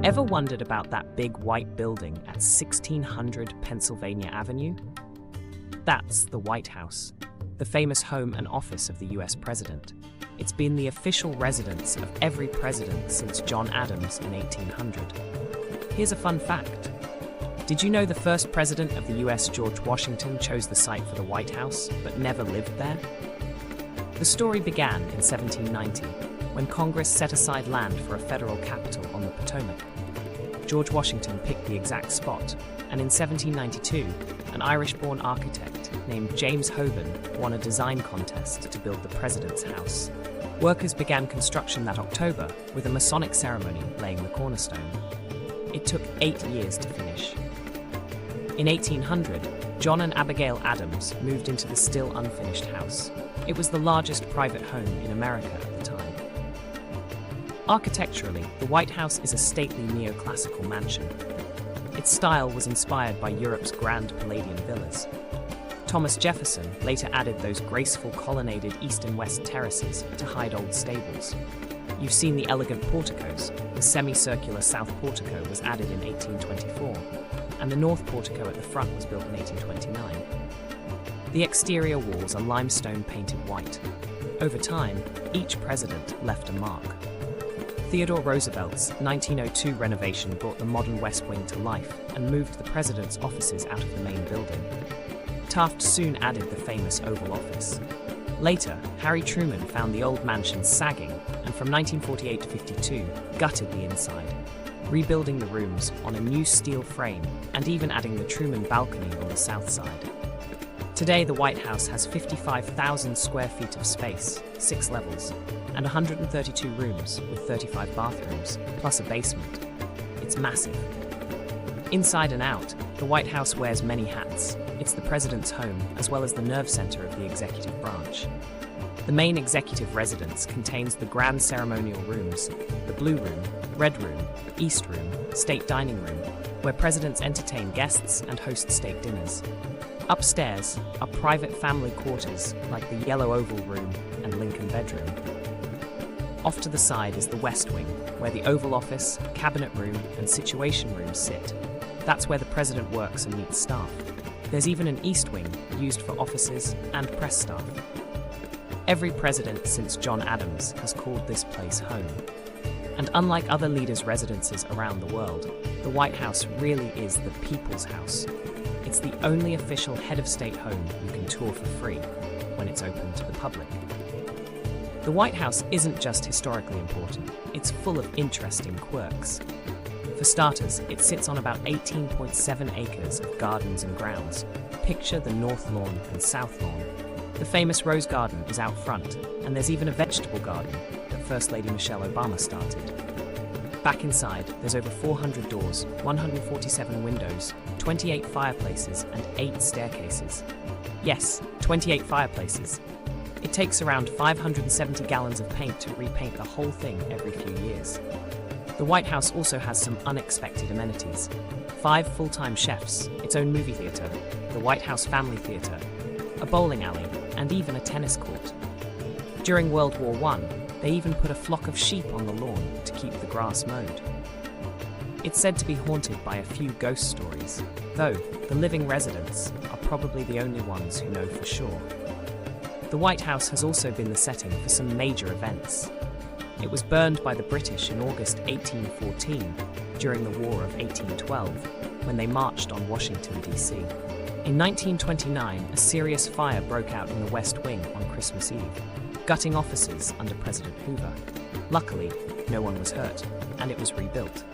Ever wondered about that big white building at 1600 Pennsylvania Avenue? That's the White House, the famous home and office of the US president. It's been the official residence of every president since John Adams in 1800. Here's a fun fact. Did you know the first president of the US, George Washington, chose the site for the White House, but never lived there? The story began in 1790, when Congress set aside land for a federal capital on the Potomac. George Washington picked the exact spot, and in 1792, an Irish-born architect named James Hoban won a design contest to build the president's house. Workers began construction that October with a Masonic ceremony laying the cornerstone. It took 8 years to finish. In 1800, John and Abigail Adams moved into the still unfinished house. It was the largest private home in America at the time. Architecturally, the White House is a stately neoclassical mansion. Its style was inspired by Europe's grand Palladian villas. Thomas Jefferson later added those graceful colonnaded east and west terraces to hide old stables. You've seen the elegant porticos. The semicircular south portico was added in 1824, and the north portico at the front was built in 1829. The exterior walls are limestone painted white. Over time, each president left a mark. Theodore Roosevelt's 1902 renovation brought the modern West Wing to life and moved the president's offices out of the main building. Taft soon added the famous Oval Office. Later, Harry Truman found the old mansion sagging and from 1948 to 52 gutted the inside, rebuilding the rooms on a new steel frame and even adding the Truman balcony on the south side. Today, the White House has 55,000 square feet of space, 6 levels, and 132 rooms with 35 bathrooms, plus a basement. It's massive. Inside and out, the White House wears many hats. It's the president's home, as well as the nerve center of the executive branch. The main executive residence contains the grand ceremonial rooms, the Blue Room, Red Room, East Room, State Dining Room, where presidents entertain guests and host state dinners. Upstairs are private family quarters like the Yellow Oval Room and Lincoln Bedroom. Off to the side is the West Wing, where the Oval Office, Cabinet Room, and Situation Room sit. That's where the president works and meets staff. There's even an East Wing used for offices and press staff. Every president since John Adams has called this place home. And unlike other leaders' residences around the world, the White House really is the people's house. It's the only official head of state home you can tour for free when it's open to the public. The White House isn't just historically important, it's full of interesting quirks. For starters, it sits on about 18.7 acres of gardens and grounds. Picture the North Lawn and South Lawn. The famous Rose Garden is out front, and there's even a vegetable garden that First Lady Michelle Obama started. Back inside, there's over 400 doors, 147 windows, 28 fireplaces, and 8 staircases. Yes, 28 fireplaces. It takes around 570 gallons of paint to repaint the whole thing every few years. The White House also has some unexpected amenities. 5 full-time chefs, its own movie theater, the White House Family Theater, a bowling alley, and even a tennis court. During World War I, they even put a flock of sheep on the lawn to keep the grass mowed. It's said to be haunted by a few ghost stories, though the living residents are probably the only ones who know for sure. The White House has also been the setting for some major events. It was burned by the British in August 1814 during the War of 1812, when they marched on Washington, D.C. In 1929, a serious fire broke out in the West Wing on Christmas Eve, gutting offices under President Hoover. Luckily, no one was hurt, and it was rebuilt.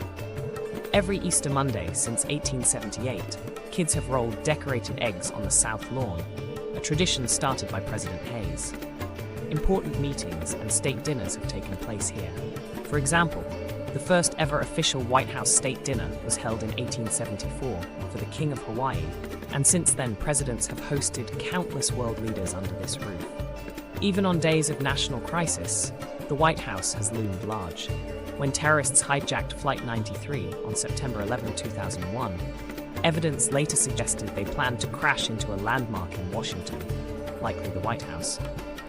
Every Easter Monday since 1878, kids have rolled decorated eggs on the South Lawn, a tradition started by President Hayes. Important meetings and state dinners have taken place here. For example, the first ever official White House state dinner was held in 1874 for the King of Hawaii, and since then presidents have hosted countless world leaders under this roof. Even on days of national crisis, the White House has loomed large. When terrorists hijacked Flight 93 on September 11, 2001, evidence later suggested they planned to crash into a landmark in Washington, likely the White House.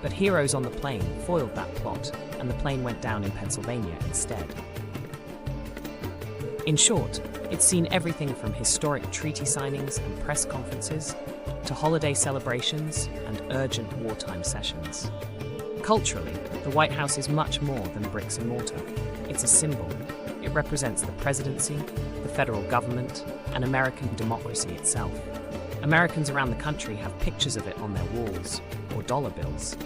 But heroes on the plane foiled that plot, and the plane went down in Pennsylvania instead. In short, it's seen everything from historic treaty signings and press conferences to holiday celebrations and urgent wartime sessions. Culturally, the White House is much more than bricks and mortar. It's a symbol. It represents the presidency, the federal government, and American democracy itself. Americans around the country have pictures of it on their walls or dollar bills.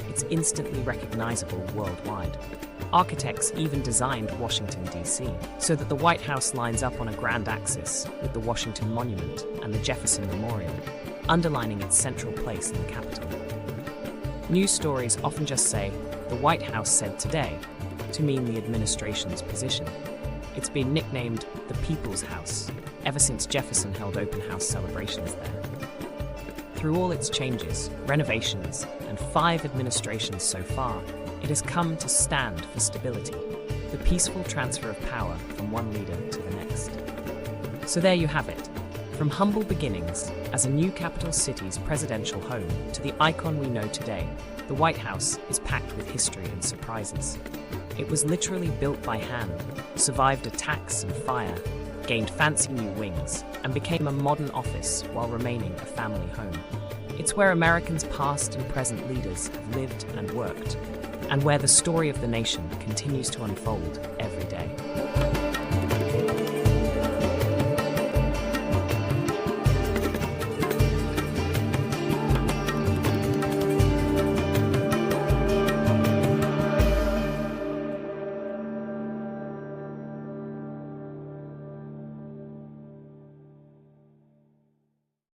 It's instantly recognizable worldwide. Architects even designed Washington, D.C., so that the White House lines up on a grand axis with the Washington Monument and the Jefferson Memorial, underlining its central place in the Capitol. News stories often just say, "The White House said today," to mean the administration's position. It's been nicknamed the People's House ever since Jefferson held open house celebrations there. Through all its changes, renovations, and 5 administrations so far, it has come to stand for stability, the peaceful transfer of power from one leader to the next. So there you have it. From humble beginnings as a new capital city's presidential home to the icon we know today, the White House is packed with history and surprises. It was literally built by hand, survived attacks and fire, gained fancy new wings, and became a modern office while remaining a family home. It's where Americans' past and present leaders have lived and worked, and where the story of the nation continues to unfold every day.